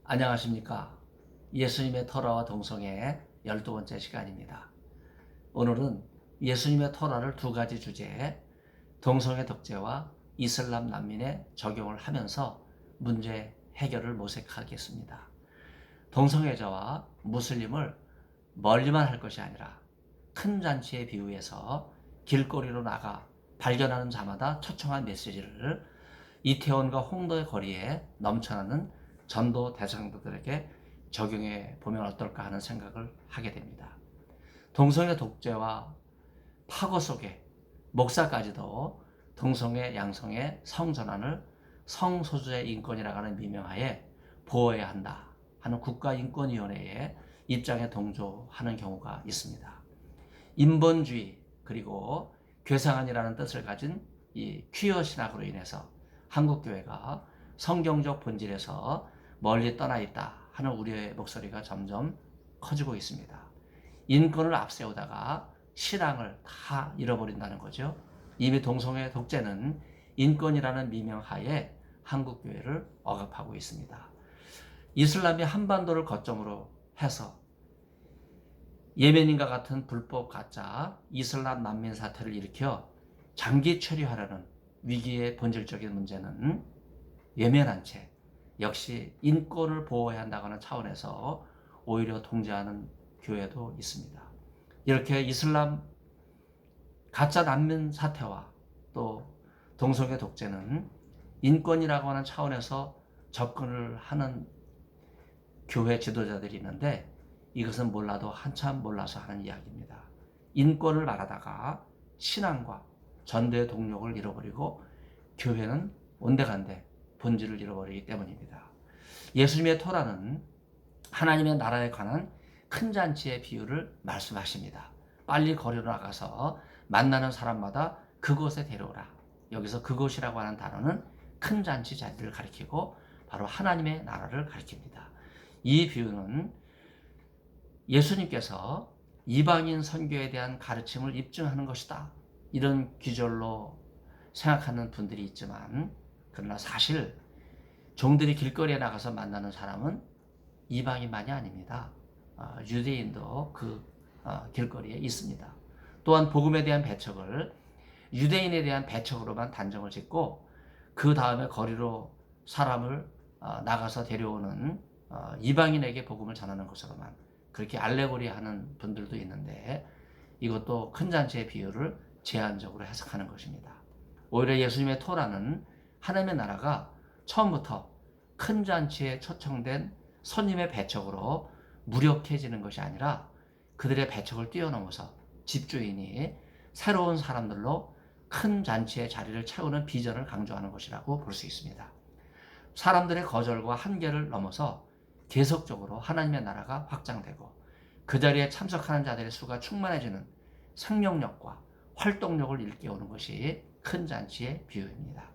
안녕하십니까. 예수님의 토라와 동성애의 12번째 시간입니다. 오늘은 예수님의 토라를 두 가지 주제에 동성애 독재와 이슬람 난민에 적용을 하면서 문제 해결을 모색하겠습니다. 동성애자와 무슬림을 멀리만 할 것이 아니라 큰 잔치에 비유해서 길거리로 나가 발견하는 자마다 초청한 메시지를 이태원과 홍도의 거리에 넘쳐나는 전도 대상들에게 적용해 보면 어떨까 하는 생각을 하게 됩니다. 동성애 독재와 파고 속에 목사까지도 동성애 양성의 성전환을 성소수자의 인권이라고 하는 미명하에 보호해야 한다 하는 국가인권위원회의 입장에 동조하는 경우가 있습니다. 인본주의 그리고 괴상한이라는 뜻을 가진 이 퀴어 신학으로 인해서 한국교회가 성경적 본질에서 멀리 떠나 있다 하는 우려의 목소리가 점점 커지고 있습니다. 인권을 앞세우다가 신앙을 다 잃어버린다는 거죠. 이미 동성애 독재는 인권이라는 미명하에 한국교회를 억압하고 있습니다. 이슬람이 한반도를 거점으로 해서 예멘인과 같은 불법 가짜 이슬람 난민 사태를 일으켜 장기 처리하려는 위기의 본질적인 문제는 예면한 채 역시 인권을 보호해야 한다는 차원에서 오히려 통제하는 교회도 있습니다. 이렇게 이슬람 가짜 난민 사태와 또 동성애 독재는 인권이라고 하는 차원에서 접근을 하는 교회 지도자들이 있는데 이것은 몰라도 한참 몰라서 하는 이야기입니다. 인권을 말하다가 신앙과 전도의 동력을 잃어버리고 교회는 온데간데 본질을 잃어버리기 때문입니다. 예수님의 토라는 하나님의 나라에 관한 큰 잔치의 비유를 말씀하십니다. 빨리 거리로 나가서 만나는 사람마다 그곳에 데려오라. 여기서 그곳이라고 하는 단어는 큰 잔치 자리를 가리키고 바로 하나님의 나라를 가리킵니다. 이 비유는 예수님께서 이방인 선교에 대한 가르침을 입증하는 것이다. 이런 귀절로 생각하는 분들이 있지만 그러나 사실 종들이 길거리에 나가서 만나는 사람은 이방인만이 아닙니다. 유대인도 그 길거리에 있습니다. 또한 복음에 대한 배척을 유대인에 대한 배척으로만 단정을 짓고 그 다음에 거리로 사람을 나가서 데려오는 이방인에게 복음을 전하는 것으로만 그렇게 알레고리하는 분들도 있는데 이것도 큰 잔치의 비유를 제한적으로 해석하는 것입니다. 오히려 예수님의 토라는 하나님의 나라가 처음부터 큰 잔치에 초청된 손님의 배척으로 무력해지는 것이 아니라 그들의 배척을 뛰어넘어서 집주인이 새로운 사람들로 큰 잔치의 자리를 채우는 비전을 강조하는 것이라고 볼 수 있습니다. 사람들의 거절과 한계를 넘어서 계속적으로 하나님의 나라가 확장되고 그 자리에 참석하는 자들의 수가 충만해지는 생명력과 활동력을 일깨우는 것이 큰 잔치의 비유입니다.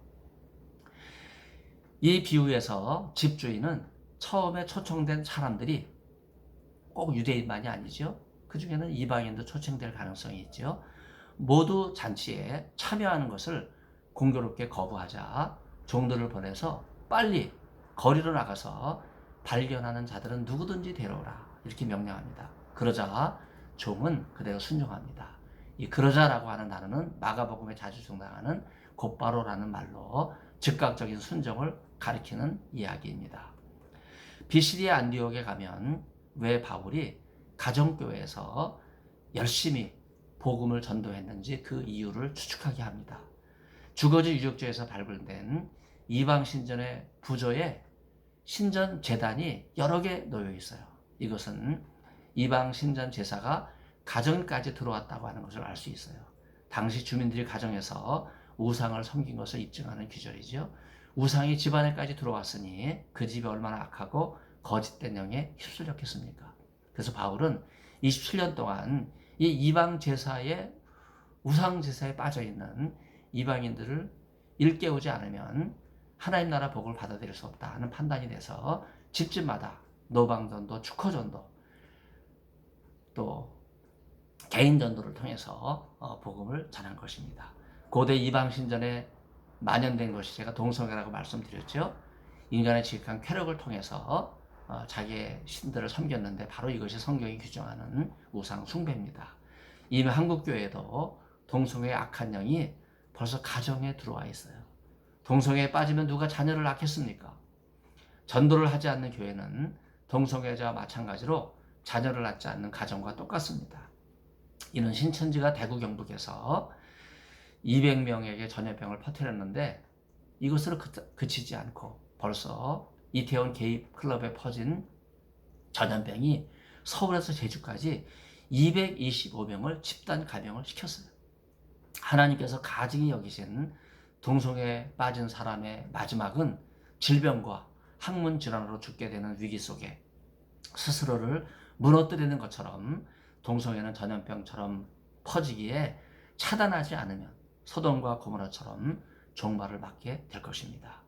이 비유에서 집주인은 처음에 초청된 사람들이 꼭 유대인만이 아니죠. 그 중에는 이방인도 초청될 가능성이 있죠. 모두 잔치에 참여하는 것을 공교롭게 거부하자 종들을 보내서 빨리 거리로 나가서 발견하는 자들은 누구든지 데려오라 이렇게 명령합니다. 그러자 종은 그대로 순종합니다. 이 그러자라고 하는 단어는 마가복음에 자주 등장하는 곧바로라는 말로 즉각적인 순종을 가리키는 이야기입니다. 비시디아 안디옥에 가면 왜 바울이 가정교회에서 열심히 복음을 전도했는지 그 이유를 추측하게 합니다. 주거지 유적지에서 발굴된 이방 신전의 부조에 신전 제단이 여러 개 놓여 있어요. 이것은 이방 신전 제사가 가정까지 들어왔다고 하는 것을 알 수 있어요. 당시 주민들이 가정에서 우상을 섬긴 것을 입증하는 규절이죠. 우상이 집안에까지 들어왔으니 그 집이 얼마나 악하고 거짓된 영에 휩쓸렸겠습니까? 그래서 바울은 27년 동안 이 이방 제사에 우상 제사에 빠져 있는 이방인들을 일깨우지 않으면 하나님 나라 복을 받아들일 수 없다 하는 판단이 돼서 집집마다 노방전도, 축허전도, 또 개인전도를 통해서 복음을 전한 것입니다. 고대 이방 신전에 만연된 것이 제가 동성애라고 말씀드렸죠. 인간의 지극한 쾌락을 통해서 자기의 신들을 섬겼는데 바로 이것이 성경이 규정하는 우상 숭배입니다. 이미 한국교회도 동성애의 악한 영이 벌써 가정에 들어와 있어요. 동성애에 빠지면 누가 자녀를 낳겠습니까? 전도를 하지 않는 교회는 동성애자와 마찬가지로 자녀를 낳지 않는 가정과 똑같습니다. 이는 신천지가 대구 경북에서 200명에게 전염병을 퍼뜨렸는데 이것으로 그치지 않고 벌써 이태원 게이 클럽에 퍼진 전염병이 서울에서 제주까지 225명을 집단 감염을 시켰어요. 하나님께서 가증히 여기신 동성애에 빠진 사람의 마지막은 질병과 항문 질환으로 죽게 되는 위기 속에 스스로를 무너뜨리는 것처럼 동성애는 전염병처럼 퍼지기에 차단하지 않으면 소돔과 고모라처럼 종말을 맞게 될 것입니다.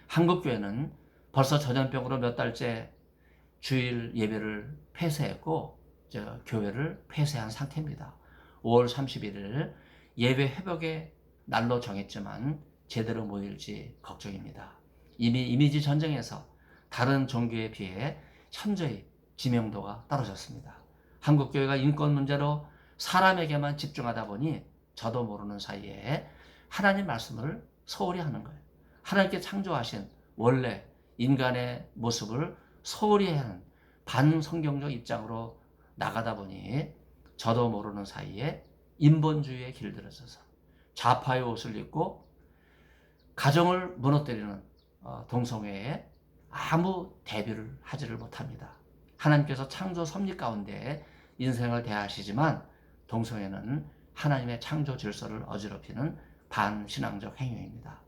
한국교회는 벌써 전염병으로 몇 달째 주일 예배를 폐쇄했고 교회를 폐쇄한 상태입니다. 5월 31일 예배 회복의 날로 정했지만 제대로 모일지 걱정입니다. 이미 이미지 전쟁에서 다른 종교에 비해 현저히 지명도가 떨어졌습니다. 한국교회가 인권 문제로 사람에게만 집중하다 보니 저도 모르는 사이에 하나님 말씀을 소홀히 하는 거예요. 하나님께 창조하신 원래 인간의 모습을 소홀히 하는 반성경적 입장으로 나가다 보니 저도 모르는 사이에 인본주의에 길들여져서 좌파의 옷을 입고 가정을 무너뜨리는 동성애에 아무 대비를 하지를 못합니다. 하나님께서 창조 섭리 가운데 인생을 대하시지만 동성애는 하나님의 창조 질서를 어지럽히는 반신앙적 행위입니다.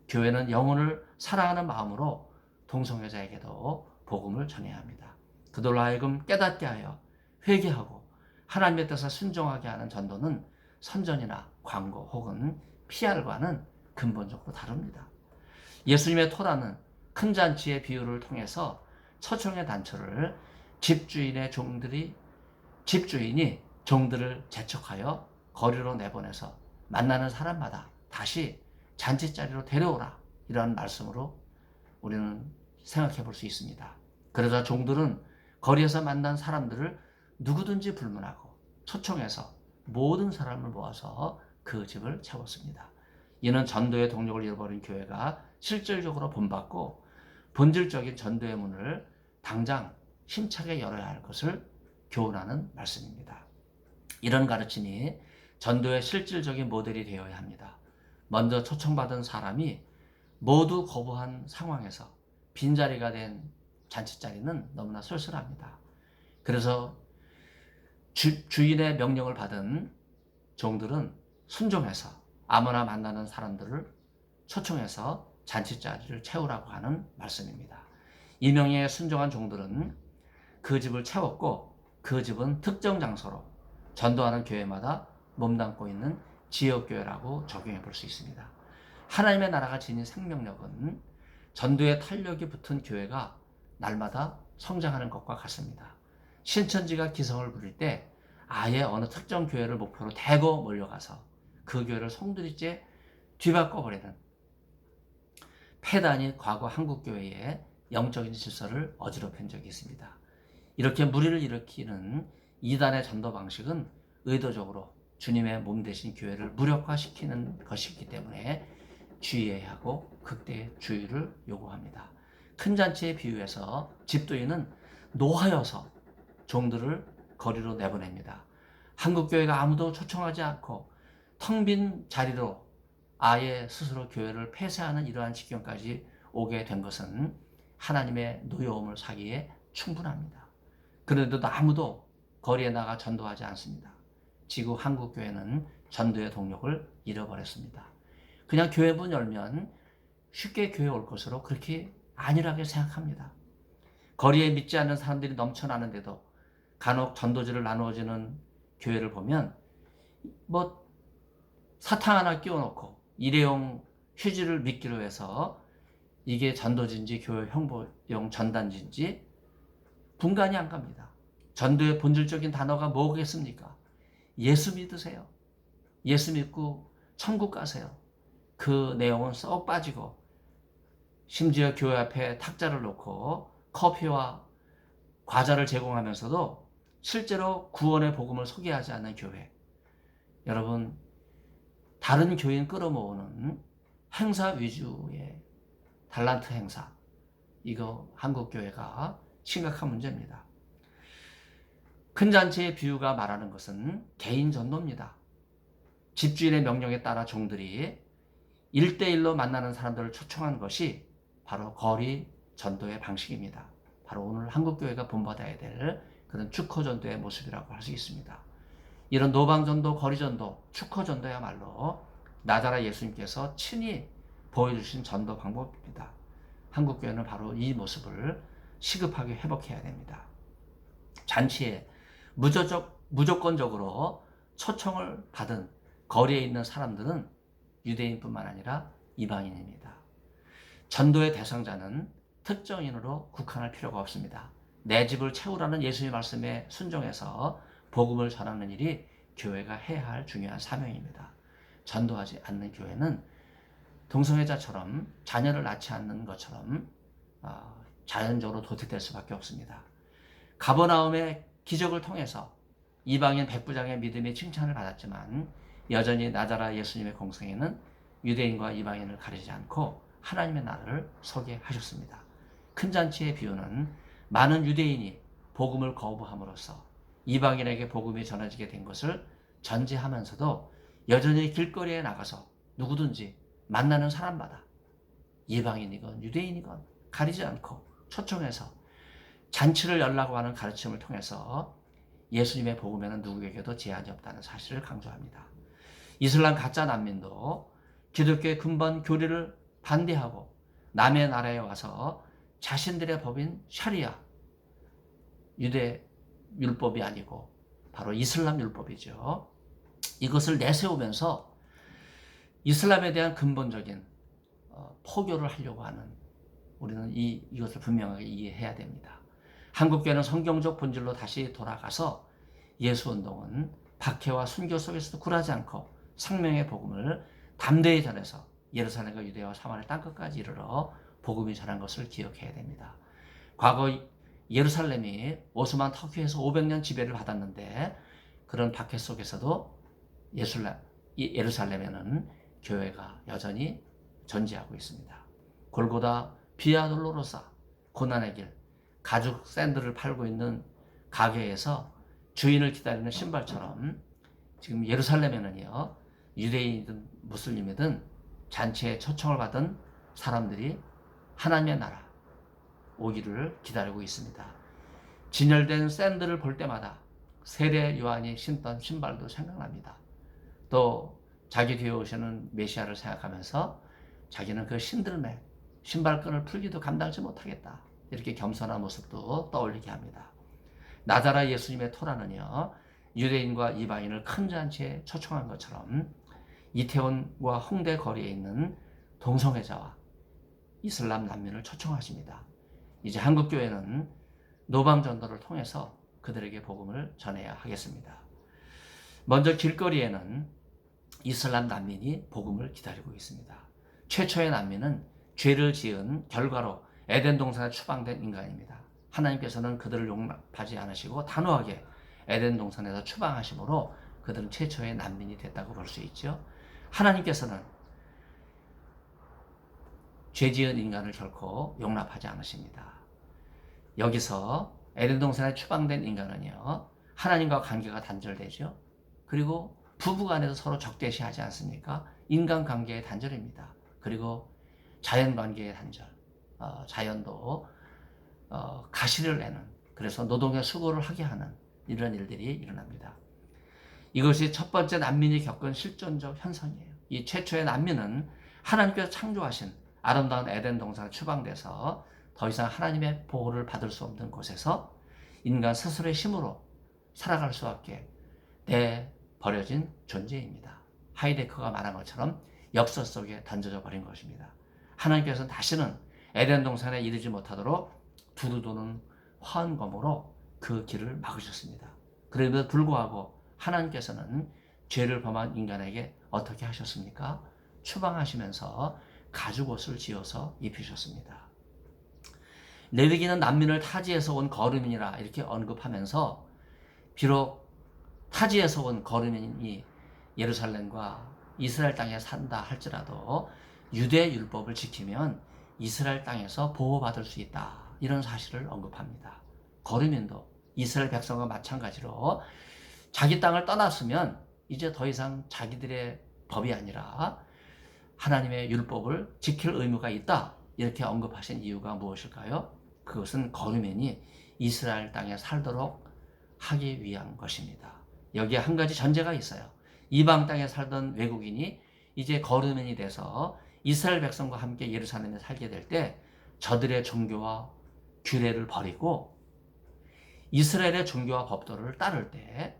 교회는 영혼을 사랑하는 마음으로 동성애자에게도 복음을 전해야 합니다. 그들로 하여금 깨닫게 하여 회개하고 하나님의 뜻에 순종하게 하는 전도는 선전이나 광고 혹은 PR과는 근본적으로 다릅니다. 예수님의 토라는 큰 잔치의 비유를 통해서 처청의 단초를 집주인이 종들을 재촉하여 거리로 내보내서 만나는 사람마다 다시 잔치자리로 데려오라 이런 말씀으로 우리는 생각해 볼 수 있습니다. 그러자 종들은 거리에서 만난 사람들을 누구든지 불문하고 초청해서 모든 사람을 모아서 그 집을 채웠습니다. 이는 전도의 동력을 잃어버린 교회가 실질적으로 본받고 본질적인 전도의 문을 당장 힘차게 열어야 할 것을 교훈하는 말씀입니다. 이런 가르침이 전도의 실질적인 모델이 되어야 합니다. 먼저 초청받은 사람이 모두 거부한 상황에서 빈자리가 된 잔치자리는 너무나 쓸쓸합니다. 그래서 주인의 명령을 받은 종들은 순종해서 아무나 만나는 사람들을 초청해서 잔치자리를 채우라고 하는 말씀입니다. 이 명령에 순종한 종들은 그 집을 채웠고 그 집은 특정 장소로 전도하는 교회마다 몸담고 있는 지역교회라고 적용해 볼 수 있습니다. 하나님의 나라가 지닌 생명력은 전도의 탄력이 붙은 교회가 날마다 성장하는 것과 같습니다. 신천지가 기성을 부릴 때 아예 어느 특정 교회를 목표로 대거 몰려가서 그 교회를 송두리째 뒤바꿔버리는 폐단이 과거 한국교회의 영적인 질서를 어지럽힌 적이 있습니다. 이렇게 무리를 일으키는 이단의 전도 방식은 의도적으로 주님의 몸 대신 교회를 무력화시키는 것이기 때문에 주의해야 하고 극대의 주의를 요구합니다. 큰 잔치에 비유해서 집도인은 노하여서 종들을 거리로 내보냅니다. 한국교회가 아무도 초청하지 않고 텅 빈 자리로 아예 스스로 교회를 폐쇄하는 이러한 지경까지 오게 된 것은 하나님의 노여움을 사기에 충분합니다. 그런데도 아무도 거리에 나가 전도하지 않습니다. 지구 한국교회는 전도의 동력을 잃어버렸습니다. 그냥 교회 문 열면 쉽게 교회 올 것으로 그렇게 안일하게 생각합니다. 거리에 믿지 않는 사람들이 넘쳐나는데도 간혹 전도지를 나누어지는 교회를 보면 사탕 하나 끼워놓고 일회용 휴지를 믿기로 해서 이게 전도지인지 교회 홍보용 전단지인지 분간이 안 갑니다. 전도의 본질적인 단어가 뭐겠습니까? 예수 믿으세요. 예수 믿고 천국 가세요. 그 내용은 쏙 빠지고 심지어 교회 앞에 탁자를 놓고 커피와 과자를 제공하면서도 실제로 구원의 복음을 소개하지 않는 교회. 여러분, 다른 교인 끌어모으는 행사 위주의 달란트 행사. 이거 한국 교회가 심각한 문제입니다. 큰 잔치의 비유가 말하는 것은 개인 전도입니다. 집주인의 명령에 따라 종들이 1대1로 만나는 사람들을 초청한 것이 바로 거리 전도의 방식입니다. 바로 오늘 한국교회가 본받아야 될 그런 축허전도의 모습이라고 할 수 있습니다. 이런 노방전도, 거리전도, 축허전도야말로 나자라 예수님께서 친히 보여주신 전도 방법입니다. 한국교회는 바로 이 모습을 시급하게 회복해야 됩니다. 잔치에 무조건적으로 초청을 받은 거리에 있는 사람들은 유대인뿐만 아니라 이방인입니다. 전도의 대상자는 특정인으로 국한할 필요가 없습니다. 내 집을 채우라는 예수님의 말씀에 순종해서 복음을 전하는 일이 교회가 해야 할 중요한 사명입니다. 전도하지 않는 교회는 동성애자처럼 자녀를 낳지 않는 것처럼 자연적으로 도태될 수밖에 없습니다. 가버나움의 기적을 통해서 이방인 백부장의 믿음이 칭찬을 받았지만 여전히 나자라 예수님의 공생애는 유대인과 이방인을 가리지 않고 하나님의 나라를 소개하셨습니다. 큰 잔치의 비유는 많은 유대인이 복음을 거부함으로써 이방인에게 복음이 전해지게 된 것을 전제하면서도 여전히 길거리에 나가서 누구든지 만나는 사람마다 이방인이건 유대인이건 가리지 않고 초청해서 잔치를 열라고 하는 가르침을 통해서 예수님의 복음에는 누구에게도 제한이 없다는 사실을 강조합니다. 이슬람 가짜 난민도 기독교의 근본 교리를 반대하고 남의 나라에 와서 자신들의 법인 샤리아, 유대 율법이 아니고 바로 이슬람 율법이죠. 이것을 내세우면서 이슬람에 대한 근본적인 포교를 하려고 하는, 우리는 이것을 분명하게 이해해야 됩니다. 한국교회는 성경적 본질로 다시 돌아가서 예수운동은 박해와 순교 속에서도 굴하지 않고 생명의 복음을 담대히 전해서 예루살렘과 유대와 사마리아 땅끝까지 이르러 복음이 전한 것을 기억해야 됩니다. 과거 예루살렘이 오스만 터키에서 500년 지배를 받았는데 그런 박해 속에서도 예루살렘에는 교회가 여전히 존재하고 있습니다. 골고다 비아 돌로로사, 고난의 길, 가죽 샌들을 팔고 있는 가게에서 주인을 기다리는 신발처럼 지금 예루살렘에는요, 유대인이든 무슬림이든 잔치에 초청을 받은 사람들이 하나님의 나라 오기를 기다리고 있습니다. 진열된 샌들을 볼 때마다 세례 요한이 신던 신발도 생각납니다. 또 자기 뒤에 오시는 메시아를 생각하면서 자기는 그 신들매 신발끈을 풀기도 감당하지 못하겠다, 이렇게 겸손한 모습도 떠올리게 합니다. 나자라 예수님의 토라는요, 유대인과 이방인을 큰 잔치에 초청한 것처럼 이태원과 홍대 거리에 있는 동성애자와 이슬람 난민을 초청하십니다. 이제 한국교회는 노방전도를 통해서 그들에게 복음을 전해야 하겠습니다. 먼저 길거리에는 이슬람 난민이 복음을 기다리고 있습니다. 최초의 난민은 죄를 지은 결과로 에덴 동산에 추방된 인간입니다. 하나님께서는 그들을 용납하지 않으시고 단호하게 에덴 동산에서 추방하심으로 그들은 최초의 난민이 됐다고 볼 수 있죠. 하나님께서는 죄 지은 인간을 결코 용납하지 않으십니다. 여기서 에덴 동산에 추방된 인간은요, 하나님과 관계가 단절되죠. 그리고 부부간에도 서로 적대시하지 않습니까? 인간관계의 단절입니다. 그리고 자연관계의 단절, 자연도 가시를 내는, 그래서 노동의 수고를 하게 하는 이런 일들이 일어납니다. 이것이 첫 번째 난민이 겪은 실존적 현상이에요. 이 최초의 난민은 하나님께서 창조하신 아름다운 에덴 동산에 추방돼서 더 이상 하나님의 보호를 받을 수 없는 곳에서 인간 스스로의 힘으로 살아갈 수 없게 내버려진 존재입니다. 하이데커가 말한 것처럼 역사 속에 던져져 버린 것입니다. 하나님께서는 다시는 에덴 동산에 이르지 못하도록 두루도는 화원검으로 그 길을 막으셨습니다. 그럼에도 불구하고 하나님께서는 죄를 범한 인간에게 어떻게 하셨습니까? 추방하시면서 가죽옷을 지어서 입히셨습니다. 레위기는 난민을 타지에서 온 거류민이라 이렇게 언급하면서 비록 타지에서 온 거류민이 예루살렘과 이스라엘 땅에 산다 할지라도 유대 율법을 지키면 이스라엘 땅에서 보호받을 수 있다. 이런 사실을 언급합니다. 거류민도 이스라엘 백성과 마찬가지로 자기 땅을 떠났으면 이제 더 이상 자기들의 법이 아니라 하나님의 율법을 지킬 의무가 있다. 이렇게 언급하신 이유가 무엇일까요? 그것은 거류민이 이스라엘 땅에 살도록 하기 위한 것입니다. 여기에 한 가지 전제가 있어요. 이방 땅에 살던 외국인이 이제 거류민이 돼서 이스라엘 백성과 함께 예루살렘에 살게 될 때 저들의 종교와 규례를 버리고 이스라엘의 종교와 법도를 따를 때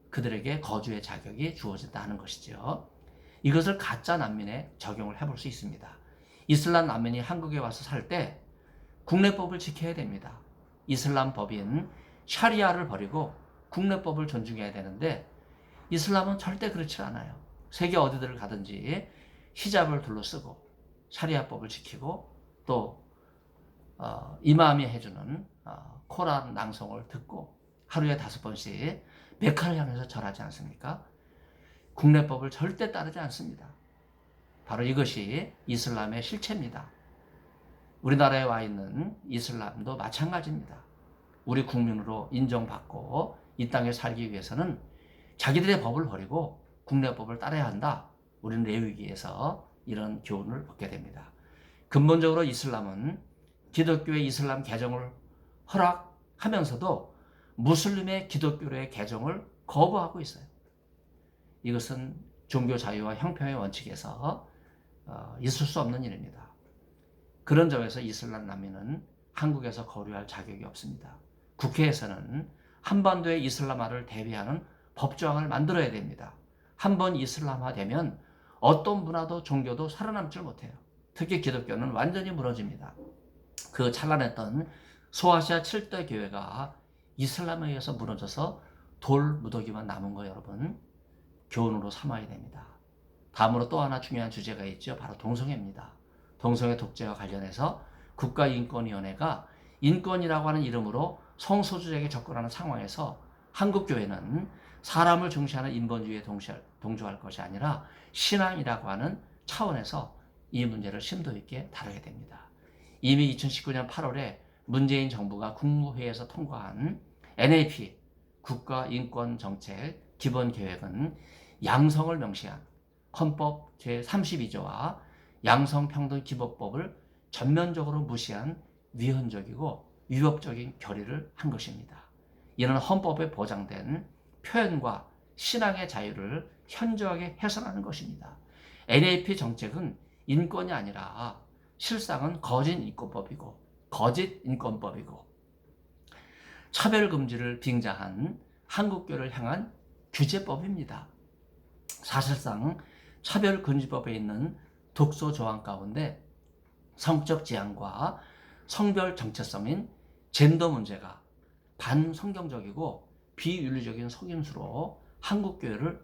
그들에게 거주의 자격이 주어진다는 것이죠. 이것을 가짜 난민에 적용을 해볼 수 있습니다. 이슬람 난민이 한국에 와서 살 때 국내법을 지켜야 됩니다. 이슬람 법인 샤리아를 버리고 국내법을 존중해야 되는데 이슬람은 절대 그렇지 않아요. 세계 어디를 가든지 히잡을 둘러쓰고 샤리아법을 지키고 또 이마음이 해주는 코란 낭송을 듣고 하루에 5번씩 메카를 향해서 절하지 않습니까? 국내법을 절대 따르지 않습니다. 바로 이것이 이슬람의 실체입니다. 우리나라에 와 있는 이슬람도 마찬가지입니다. 우리 국민으로 인정받고 이 땅에 살기 위해서는 자기들의 법을 버리고 국내법을 따라야 한다. 우리는 레위기에서 이런 교훈을 얻게 됩니다. 근본적으로 이슬람은 기독교의 이슬람 개정을 허락하면서도 무슬림의 기독교의 개정을 거부하고 있어요. 이것은 종교 자유와 형평의 원칙에서 있을 수 없는 일입니다. 그런 점에서 이슬람 난민은 한국에서 거류할 자격이 없습니다. 국회에서는 한반도의 이슬람화를 대비하는 법조항을 만들어야 됩니다. 한번 이슬람화되면 어떤 문화도 종교도 살아남질 못해요. 특히 기독교는 완전히 무너집니다. 그 찬란했던 소아시아 7대 교회가 이슬람에 의해서 무너져서 돌 무더기만 남은 거 여러분 교훈으로 삼아야 됩니다. 다음으로 또 하나 중요한 주제가 있죠. 바로 동성애입니다. 동성애 독재와 관련해서 국가인권위원회가 인권이라고 하는 이름으로 성소수자에게 접근하는 상황에서 한국교회는 사람을 중시하는 인본주의에 동조할 것이 아니라 신앙이라고 하는 차원에서 이 문제를 심도 있게 다루게 됩니다. 이미 2019년 8월에 문재인 정부가 국무회의에서 통과한 NAP 국가인권정책 기본계획은 양성을 명시한 헌법 제32조와 양성평등기본법을 전면적으로 무시한 위헌적이고 위법적인 결의를 한 것입니다. 이는 헌법에 보장된 표현과 신앙의 자유를 현저하게 훼손하는 것입니다. NAP 정책은 인권이 아니라 실상은 거짓 인권법이고 차별금지를 빙자한 한국교를 향한 규제법입니다. 사실상 차별금지법에 있는 독소 조항 가운데 성적 지향과 성별 정체성인 젠더 문제가 반성경적이고 비윤리적인 속임수로 한국교회를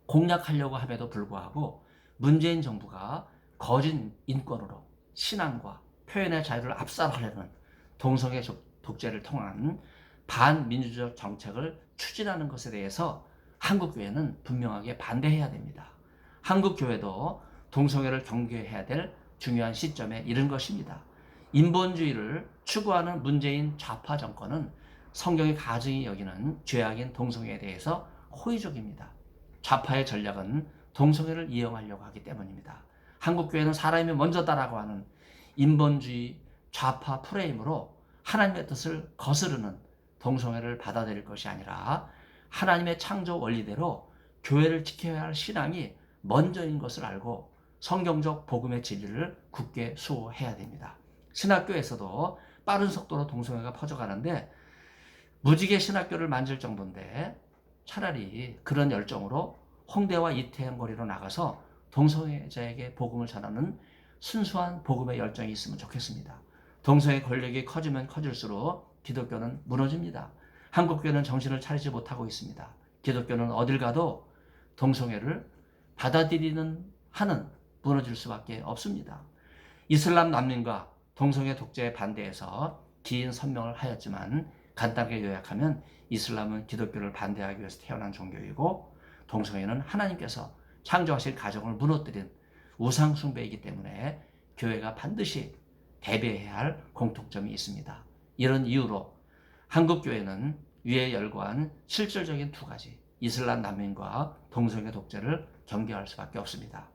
공략하려고 함에도 불구하고 문재인 정부가 거짓 인권으로 신앙과 표현의 자유를 압살하려는 동성애 독재를 통한 반민주적 정책을 추진하는 것에 대해서 한국교회는 분명하게 반대해야 됩니다. 한국교회도 동성애를 경계해야 될 중요한 시점에 이른 것입니다. 인본주의를 추구하는 문재인 좌파 정권은 성경의 가증이 여기는 죄악인 동성애에 대해서 호의적입니다. 좌파의 전략은 동성애를 이용하려고 하기 때문입니다. 한국교회는 사람이 먼저다라고 하는 인본주의 좌파 프레임으로 하나님의 뜻을 거스르는 동성애를 받아들일 것이 아니라 하나님의 창조 원리대로 교회를 지켜야 할 신앙이 먼저인 것을 알고 성경적 복음의 진리를 굳게 수호해야 됩니다. 신학교에서도 빠른 속도로 동성애가 퍼져가는데 무지개 신학교를 만질 정도인데 차라리 그런 열정으로 홍대와 이태원 거리로 나가서 동성애자에게 복음을 전하는 순수한 복음의 열정이 있으면 좋겠습니다. 동성애 권력이 커지면 커질수록 기독교는 무너집니다. 한국교회는 정신을 차리지 못하고 있습니다. 기독교는 어딜 가도 동성애를 받아들이는 한은 무너질 수밖에 없습니다. 이슬람 난민과 동성애 독재에 반대해서 긴 선명을 하였지만 간단하게 요약하면 이슬람은 기독교를 반대하기 위해서 태어난 종교이고 동성애는 하나님께서 창조하신 가정을 무너뜨린 우상 숭배이기 때문에 교회가 반드시 대비해야 할 공통점이 있습니다. 이런 이유로 한국 교회는 위에 열거한 실질적인 두 가지 이슬람 난민과 동성애 독재를 경계할 수밖에 없습니다.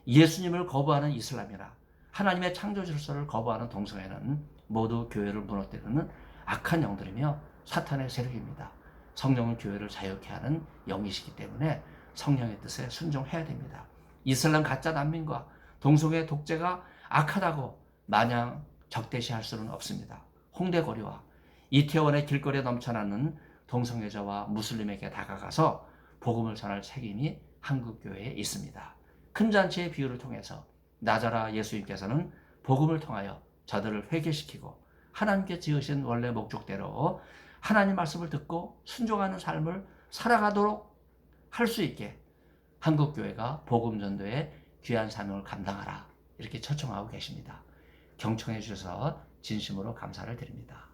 예수님을 거부하는 이슬람이나 하나님의 창조 질서를 거부하는 동성애는 모두 교회를 무너뜨리는 악한 영들이며 사탄의 세력입니다. 성령은 교회를 자유케 하는 영이시기 때문에 성령의 뜻에 순종해야 됩니다. 이슬람 가짜 난민과 동성애 독재가 악하다고 마냥 적대시할 수는 없습니다. 홍대거리와 이태원의 길거리에 넘쳐나는 동성애자와 무슬림에게 다가가서 복음을 전할 책임이 한국교회에 있습니다. 큰 잔치의 비유를 통해서 나자라 예수님께서는 복음을 통하여 저들을 회개시키고 하나님께 지으신 원래 목적대로 하나님 말씀을 듣고 순종하는 삶을 살아가도록 할 수 있게 한국교회가 복음 전도의 귀한 사명을 감당하라 이렇게 초청하고 계십니다. 경청해 주셔서 진심으로 감사를 드립니다.